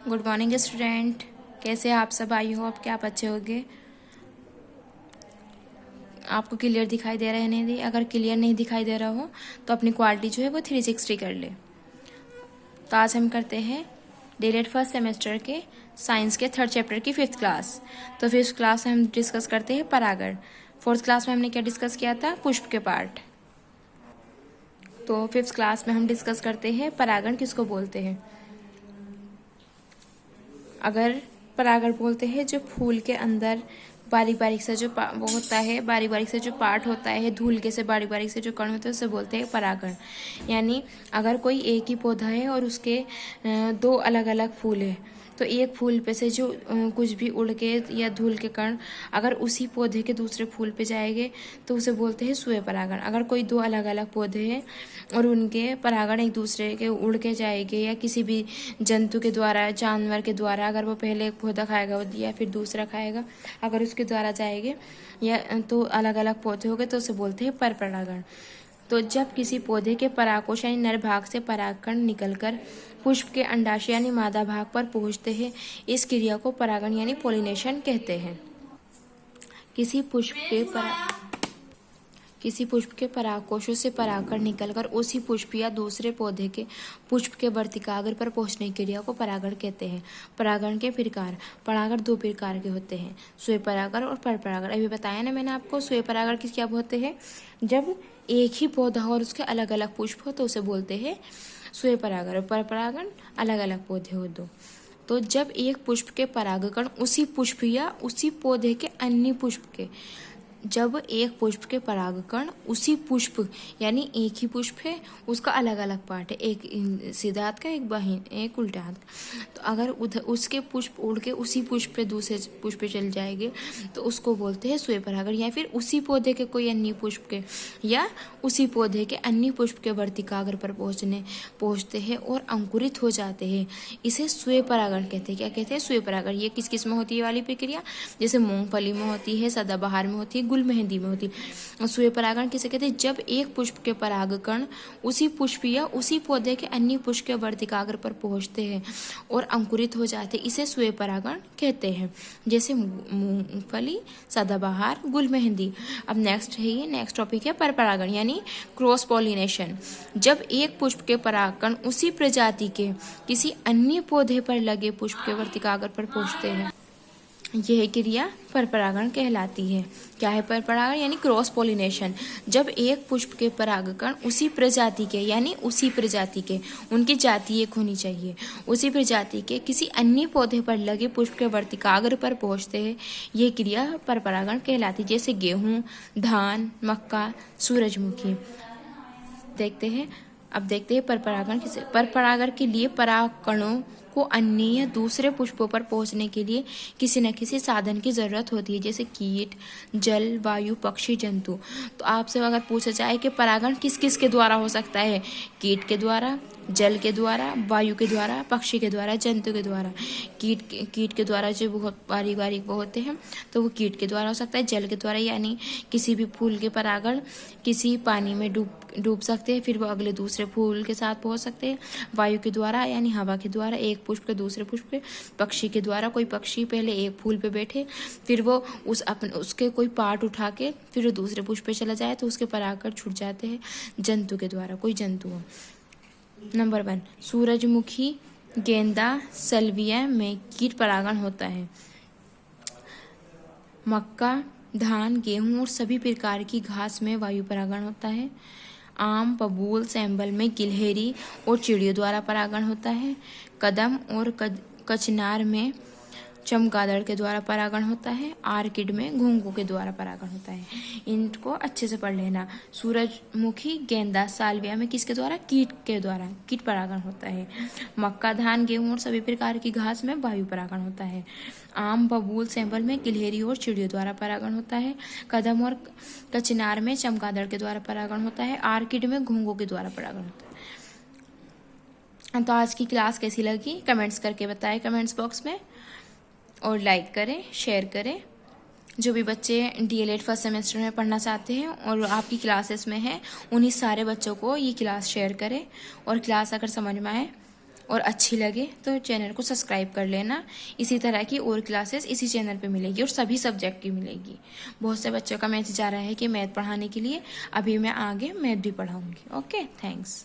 Good morning student. कैसे आप सब? आई हो आप क्या आप अच्छे होंगे। आपको क्लियर दिखाई दे रहा है नहीं? अगर क्लियर नहीं दिखाई दे रहा हो तो अपनी क्वालिटी जो है वो 360 कर ले। तो आज हम करते हैं डीएलएड फर्स्ट सेमेस्टर के साइंस के 3rd चैप्टर की 5th क्लास। तो 5th क्लास में हम डिस्कस करते हैं परागण। 4th क्लास में हमने क्या डिस्कस किया था? पुष्प के पार्ट। तो 5th क्लास में हम डिस्कस करते हैं परागण किसको बोलते हैं। अगर परागण बोलते हैं जो फूल के अंदर बारीक बारीक से जो वो होता है, बारीक बारीक से जो पार्ट होता है, धूलके से बारीक बारीक से जो कण होते हैं उसे बोलते हैं परागण। यानी अगर कोई एक ही पौधा है और उसके 2 अलग अलग फूल है तो एक फूल पे से जो कुछ भी उड़ के या धूल के कण अगर उसी पौधे के दूसरे फूल पे जाएंगे तो उसे बोलते हैं स्वयं परागण। अगर कोई 2 अलग अलग पौधे हैं और उनके परागण एक दूसरे के उड़ के जाएंगे या किसी भी जंतु के द्वारा, जानवर के द्वारा, अगर वो पहले एक पौधा खाएगा या फिर दूसरा खाएगा, अगर उसके द्वारा जाएंगे या तो अलग अलग पौधे हो गए तो उसे बोलते हैं पर परागण। तो जब किसी पौधे के परागकोश यानी नर भाग से परागकण निकलकर पुष्प के अंडाशय यानी मादा भाग पर पहुंचते हैं, इस क्रिया को परागण यानी पोलिनेशन कहते हैं। किसी पुष्प के परागकोशों से परागकण निकलकर उसी पुष्प या दूसरे पौधे के पुष्प के वर्तिकाग्र पर पहुंचने की क्रिया को परागण कहते हैं। परागण के प्रकार। परागण 2 प्रकार के होते हैं, स्वयं परागण और पर परागण। अभी बताया ना मैंने आपको, स्वयं परागण किस क्या होते हैं? जब एक ही पौधा और उसके अलग अलग पुष्प हो तो उसे बोलते हैं स्वयं परागण। और पर परागण अलग अलग पौधे हो दो। तो जब एक पुष्प के परागकण उसी पुष्प या उसी पौधे के अन्य पुष्प के, जब एक पुष्प के परागकण उसी पुष्प यानी एक ही पुष्प है, उसका अलग अलग पार्ट है, एक सीधा हाथ का, एक बाहिन, एक उल्टा हाथ का, तो अगर उधर उसके पुष्प उड़ के उसी पुष्प पे दूसरे पुष्प पे चल जाएंगे तो उसको बोलते हैं स्वयं परागण। या फिर उसी पौधे के कोई अन्य पुष्प के या उसी पौधे के अन्य पुष्प के वर्तिकाग्र पर पहुंचते हैं और अंकुरित हो जाते हैं, इसे स्वयं परागण कहते हैं। क्या कहते हैं? स्वयं परागण। ये किस किस में होती है वाली प्रक्रिया? जैसे मूंगफली में होती है, सदाबहार में होती है, गुल मेहंदी में होती है। स्वयं परागण किसे कहते हैं? जब एक पुष्प के परागकण उसी पुष्प या उसी पौधे के अन्य पुष्प के वर्तिकाग्र पर पहुंचते हैं और अंकुरित हो जाते हैं, इसे स्वयं परागण कहते हैं। जैसे मूंगफली, सदाबहार, गुल मेहंदी। अब नेक्स्ट टॉपिक है पर परागण यानी क्रॉस पॉलिनेशन। जब एक पुष्प के परागकण उसी प्रजाति के किसी अन्य पौधे पर लगे पुष्प के वर्तिकाग्र पर पहुंचते हैं, यह क्रिया परपरागण कहलाती है। क्या है परपरागण? यानी क्रॉस पॉलिनेशन। जब एक पुष्प के परागकण उसी प्रजाति के यानी उसी प्रजाति के, उनकी जाति एक होनी चाहिए, उसी प्रजाति के किसी अन्य पौधे पर लगे पुष्प के वर्तिकाग्र पर पहुंचते हैं, यह क्रिया परपरागण कहलाती है। जैसे गेहूं, धान, मक्का, सूरजमुखी। अब देखते हैं परपरागण किसे। परपरागण के लिए परागकणों को अन्य या दूसरे पुष्पों पर पहुंचने के लिए किसी न किसी साधन की जरूरत होती है, जैसे कीट, जल, वायु, पक्षी, जंतु। तो आपसे अगर पूछा जाए कि परागण किस किस के द्वारा हो सकता है? कीट के द्वारा, जल के द्वारा, वायु के द्वारा, पक्षी के द्वारा, जंतु के द्वारा। कीट के द्वारा जो बहुत बारीक बारीक वो होते हैं तो वो कीट के द्वारा हो सकता है। जल के द्वारा यानी किसी भी फूल के परागण किसी पानी में डूब सकते हैं, फिर वो अगले दूसरे फूल के साथ पहुंच सकते हैं। वायु के द्वारा यानी हवा के द्वारा एक पुष्प के दूसरे पुष्प पे। पक्षी के द्वारा कोई पक्षी पहले एक फूल पे बैठे, फिर वो उसके कोई पार्ट उठा के फिर वो दूसरे पुष्प पे चला जाए तो उसके परागकण छूट जाते हैं। जंतु के द्वारा कोई जंतु हो। नंबर 1, सूरजमुखी, गेंदा, सल्विया में कीट परागण होता है। मक्का, धान, गेहूं और सभी प्रकार की घास में वायु परागण होता है। आम, बबूल, सैंबल में गिलहरी और चिड़ियों द्वारा परागण होता है। कदम और कचनार में चमगादड़ के द्वारा परागण होता है। आर्किड में घोंघों के द्वारा परागण होता है। इनको अच्छे से पढ़ लेना। सूरजमुखी, गेंदा, साल्विया में किसके द्वारा? कीट के द्वारा कीट परागण होता है। मक्का, धान, गेहूं और सभी प्रकार की घास में वायु परागण होता है। आम, बबूल, सैंबल में गिलहरी और चिड़ियों द्वारा परागण होता है। कदम और कचनार में चमगादड़ के द्वारा परागण होता है। आर्किड में घोंघों के द्वारा परागण होता है। तो आज की क्लास कैसी लगी कमेंट्स करके बताएं कमेंट्स बॉक्स में, और लाइक करें, शेयर करें। जो भी बच्चे डीएलएड फर्स्ट सेमेस्टर में पढ़ना चाहते हैं और आपकी क्लासेस में हैं, उन्हीं सारे बच्चों को ये क्लास शेयर करें। और क्लास अगर समझ में आए और अच्छी लगे तो चैनल को सब्सक्राइब कर लेना। इसी तरह की और क्लासेस इसी चैनल पे मिलेगी और सभी सब्जेक्ट की मिलेगी। बहुत से बच्चों का मैसेज आ रहा है कि मैथ पढ़ाने के लिए, अभी मैं आगे मैथ भी पढ़ाऊँगी। Okay, thanks.